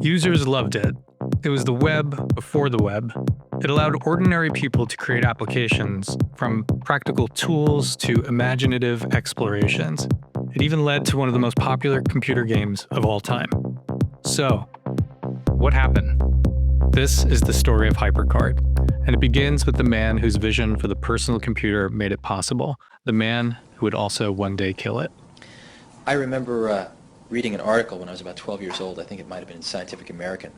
Users loved it. It was the web before the web. It allowed ordinary people to create applications, from practical tools to imaginative explorations. It even led to one of the most popular computer games of all time. So, what happened? This is the story of HyperCard, and it begins with the man whose vision for the personal computer made it possible, the man who would also one day kill it. I remember reading an article when I was about 12 years old, I think it might have been in Scientific American,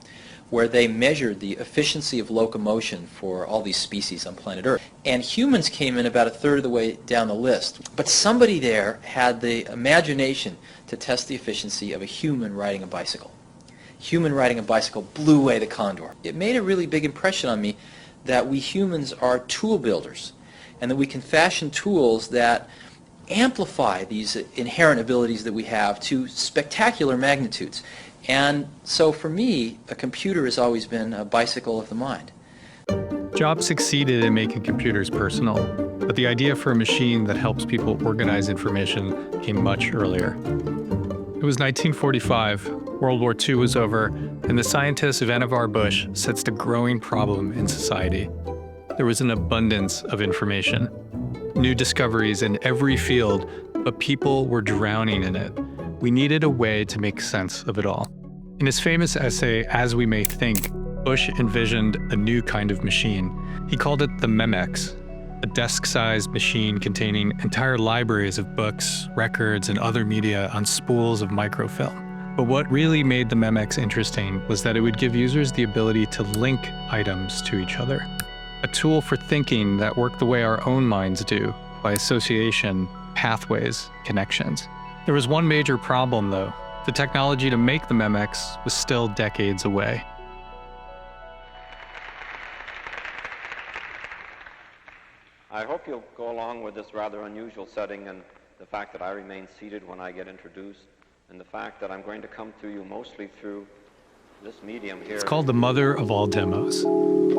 where they measured the efficiency of locomotion for all these species on planet Earth. And humans came in about a third of the way down the list. But somebody there had the imagination to test the efficiency of a human riding a bicycle. Human riding a bicycle blew away the condor. It made a really big impression on me that we humans are tool builders, and that we can fashion tools that amplify these inherent abilities that we have to spectacular magnitudes. And so for me, a computer has always been a bicycle of the mind. Jobs succeeded in making computers personal, but the idea for a machine that helps people organize information came much earlier. It was 1945, World War II was over, and the scientist Vannevar Bush sensed a growing problem in society. There was an abundance of information. New discoveries in every field, but people were drowning in it. We needed a way to make sense of it all. In his famous essay, As We May Think, Bush envisioned a new kind of machine. He called it the Memex, a desk-sized machine containing entire libraries of books, records, and other media on spools of microfilm. But what really made the Memex interesting was that it would give users the ability to link items to each other. A tool for thinking that worked the way our own minds do, by association, pathways, connections. There was one major problem, though. The technology to make the Memex was still decades away. I hope you'll go along with this rather unusual setting, and the fact that I remain seated when I get introduced, and the fact that I'm going to come to you mostly through this medium here. It's called the mother of all demos.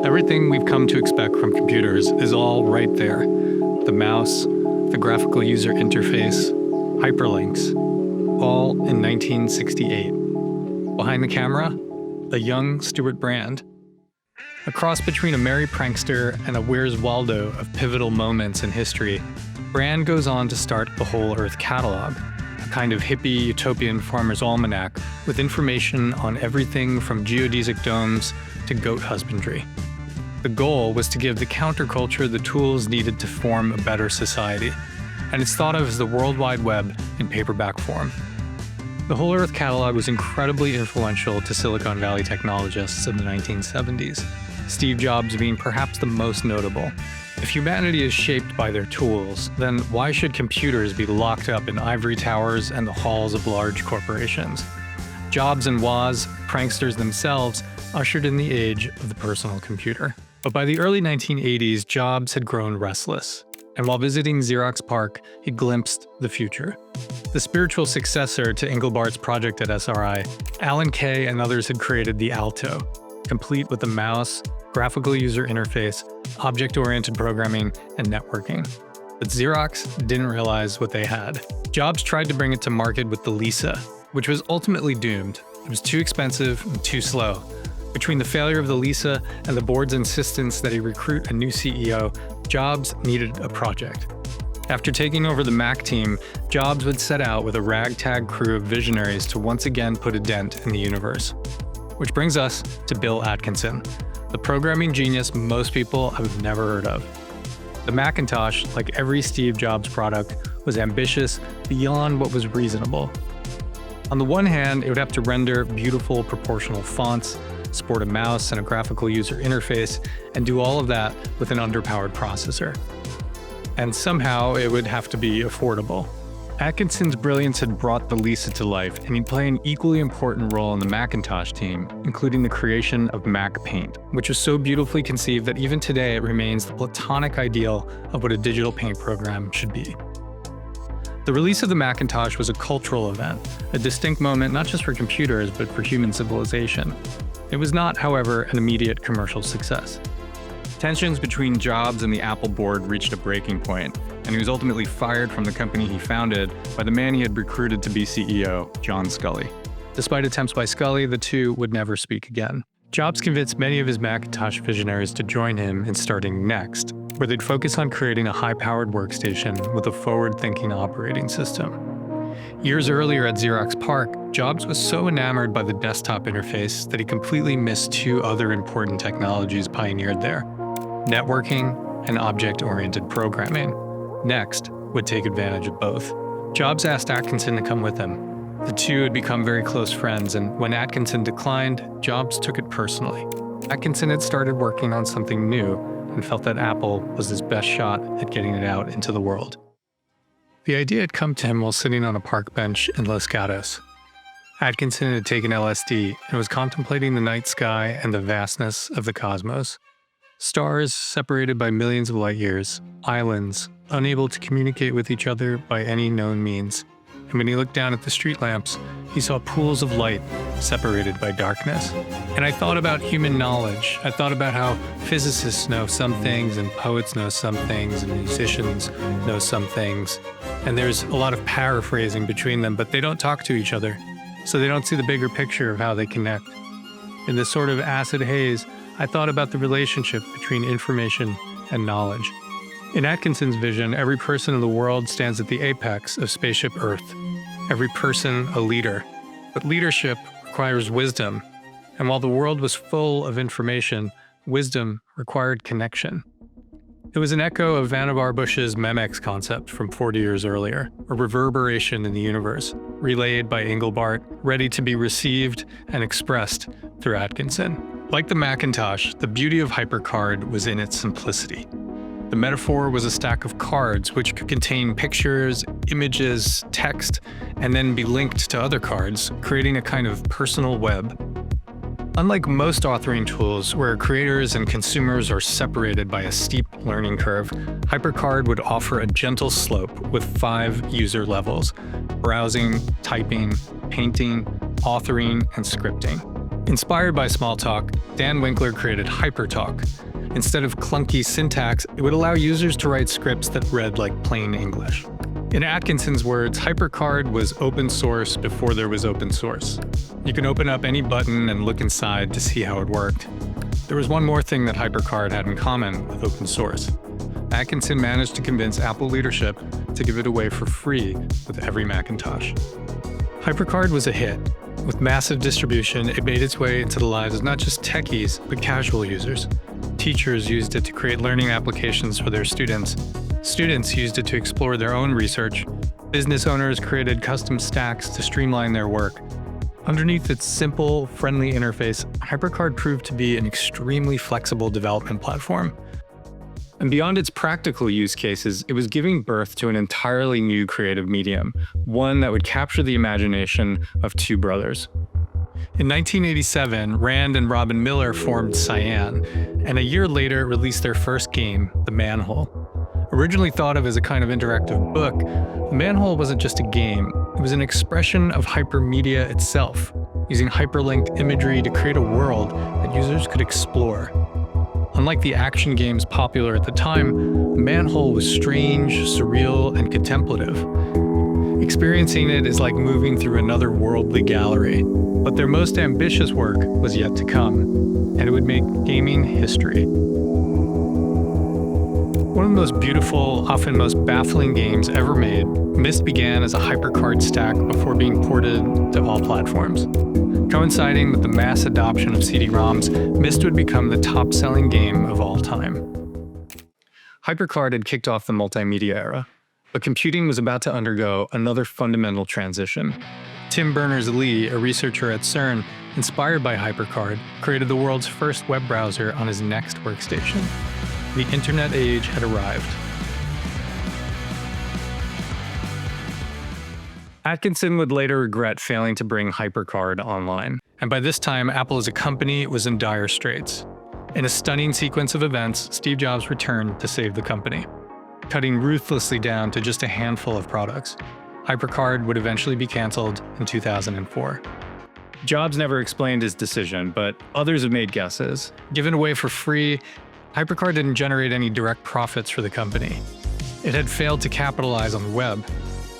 Everything we've come to expect from computers is all right there. The mouse, the graphical user interface, hyperlinks, all in 1968. Behind the camera, a young Stuart Brand. A cross between a merry prankster and a Where's Waldo of pivotal moments in history, Brand goes on to start the Whole Earth Catalog, a kind of hippie utopian farmer's almanac with information on everything from geodesic domes to goat husbandry. The goal was to give the counterculture the tools needed to form a better society, and it's thought of as the World Wide Web in paperback form. The Whole Earth Catalog was incredibly influential to Silicon Valley technologists in the 1970s, Steve Jobs being perhaps the most notable. If humanity is shaped by their tools, then why should computers be locked up in ivory towers and the halls of large corporations? Jobs and Woz, pranksters themselves, ushered in the age of the personal computer. But by the early 1980s, Jobs had grown restless, and while visiting Xerox PARC, he glimpsed the future. The spiritual successor to Engelbart's project at SRI, Alan Kay and others had created the Alto, complete with a mouse, graphical user interface, object-oriented programming, and networking. But Xerox didn't realize what they had. Jobs tried to bring it to market with the Lisa, which was ultimately doomed. It was too expensive and too slow. Between the failure of the Lisa and the board's insistence that he recruit a new CEO, Jobs needed a project. After taking over the Mac team, Jobs would set out with a ragtag crew of visionaries to once again put a dent in the universe. Which brings us to Bill Atkinson, the programming genius most people have never heard of. The Macintosh, like every Steve Jobs product, was ambitious beyond what was reasonable. On the one hand, it would have to render beautiful proportional fonts, sport a mouse and a graphical user interface, and do all of that with an underpowered processor. And somehow it would have to be affordable. Atkinson's brilliance had brought the Lisa to life, and he'd play an equally important role in the Macintosh team, including the creation of Mac Paint, which was so beautifully conceived that even today it remains the platonic ideal of what a digital paint program should be. The release of the Macintosh was a cultural event, a distinct moment not just for computers, but for human civilization. It was not, however, an immediate commercial success. Tensions between Jobs and the Apple board reached a breaking point, and he was ultimately fired from the company he founded by the man he had recruited to be CEO, John Sculley. Despite attempts by Scully, the two would never speak again. Jobs convinced many of his Macintosh visionaries to join him in starting Next, where they'd focus on creating a high-powered workstation with a forward-thinking operating system. Years earlier at Xerox PARC, Jobs was so enamored by the desktop interface that he completely missed two other important technologies pioneered there: networking and object-oriented programming. Next would take advantage of both. Jobs asked Atkinson to come with him. The two had become very close friends, and when Atkinson declined, Jobs took it personally. Atkinson had started working on something new and felt that Apple was his best shot at getting it out into the world. The idea had come to him while sitting on a park bench in Los Gatos. Atkinson had taken LSD and was contemplating the night sky and the vastness of the cosmos. Stars separated by millions of light years, islands unable to communicate with each other by any known means. And when he looked down at the street lamps, he saw pools of light separated by darkness. And I thought about human knowledge. I thought about how physicists know some things, and poets know some things, and musicians know some things. And there's a lot of paraphrasing between them, but they don't talk to each other, so they don't see the bigger picture of how they connect. In this sort of acid haze, I thought about the relationship between information and knowledge. In Atkinson's vision, every person in the world stands at the apex of Spaceship Earth. Every person a leader. But leadership requires wisdom. And while the world was full of information, wisdom required connection. It was an echo of Vannevar Bush's Memex concept from 40 years earlier, a reverberation in the universe, relayed by Engelbart, ready to be received and expressed through Atkinson. Like the Macintosh, the beauty of HyperCard was in its simplicity. The metaphor was a stack of cards which could contain pictures, images, text, and then be linked to other cards, creating a kind of personal web. Unlike most authoring tools, where creators and consumers are separated by a steep learning curve, HyperCard would offer a gentle slope with 5 user levels: browsing, typing, painting, authoring, and scripting. Inspired by Smalltalk, Dan Winkler created HyperTalk. Instead of clunky syntax, it would allow users to write scripts that read like plain English. In Atkinson's words, HyperCard was open source before there was open source. You can open up any button and look inside to see how it worked. There was one more thing that HyperCard had in common with open source. Atkinson managed to convince Apple leadership to give it away for free with every Macintosh. HyperCard was a hit. With massive distribution, it made its way into the lives of not just techies, but casual users. Teachers used it to create learning applications for their students. Students used it to explore their own research. Business owners created custom stacks to streamline their work. Underneath its simple, friendly interface, HyperCard proved to be an extremely flexible development platform. And beyond its practical use cases, it was giving birth to an entirely new creative medium, one that would capture the imagination of two brothers. In 1987, Rand and Robin Miller formed Cyan, and a year later released their first game, The Manhole. Originally thought of as a kind of interactive book, The Manhole wasn't just a game, it was an expression of hypermedia itself, using hyperlinked imagery to create a world that users could explore. Unlike the action games popular at the time, The Manhole was strange, surreal, and contemplative. Experiencing it is like moving through another worldly gallery, but their most ambitious work was yet to come, and it would make gaming history. One of the most beautiful, often most baffling games ever made, Myst began as a HyperCard stack before being ported to all platforms. Coinciding with the mass adoption of CD-ROMs, Myst would become the top-selling game of all time. HyperCard had kicked off the multimedia era, but computing was about to undergo another fundamental transition. Tim Berners-Lee, a researcher at CERN, inspired by HyperCard, created the world's first web browser on his Next workstation. The internet age had arrived. Atkinson would later regret failing to bring HyperCard online, and by this time, Apple as a company was in dire straits. In a stunning sequence of events, Steve Jobs returned to save the company, cutting ruthlessly down to just a handful of products. HyperCard would eventually be canceled in 2004. Jobs never explained his decision, but others have made guesses. Given away for free, HyperCard didn't generate any direct profits for the company. It had failed to capitalize on the web,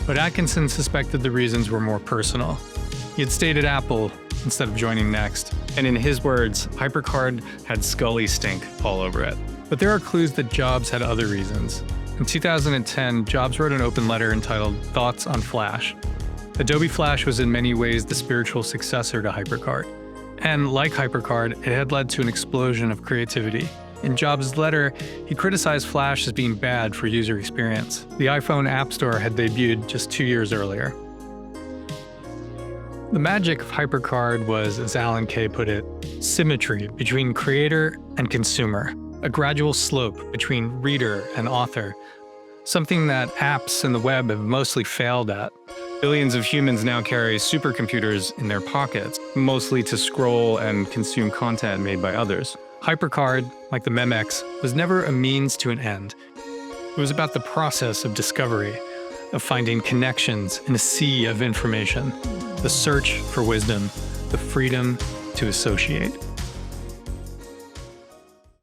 but Atkinson suspected the reasons were more personal. He had stayed at Apple instead of joining Next, and in his words, HyperCard had Scully stink all over it. But there are clues that Jobs had other reasons. In 2010, Jobs wrote an open letter entitled Thoughts on Flash. Adobe Flash was in many ways the spiritual successor to HyperCard. And like HyperCard, it had led to an explosion of creativity. In Jobs' letter, he criticized Flash as being bad for user experience. The iPhone App Store had debuted just 2 years earlier. The magic of HyperCard was, as Alan Kay put it, symmetry between creator and consumer, a gradual slope between reader and author, something that apps and the web have mostly failed at. Billions of humans now carry supercomputers in their pockets, mostly to scroll and consume content made by others. HyperCard, like the Memex, was never a means to an end. It was about the process of discovery, of finding connections in a sea of information, the search for wisdom, the freedom to associate.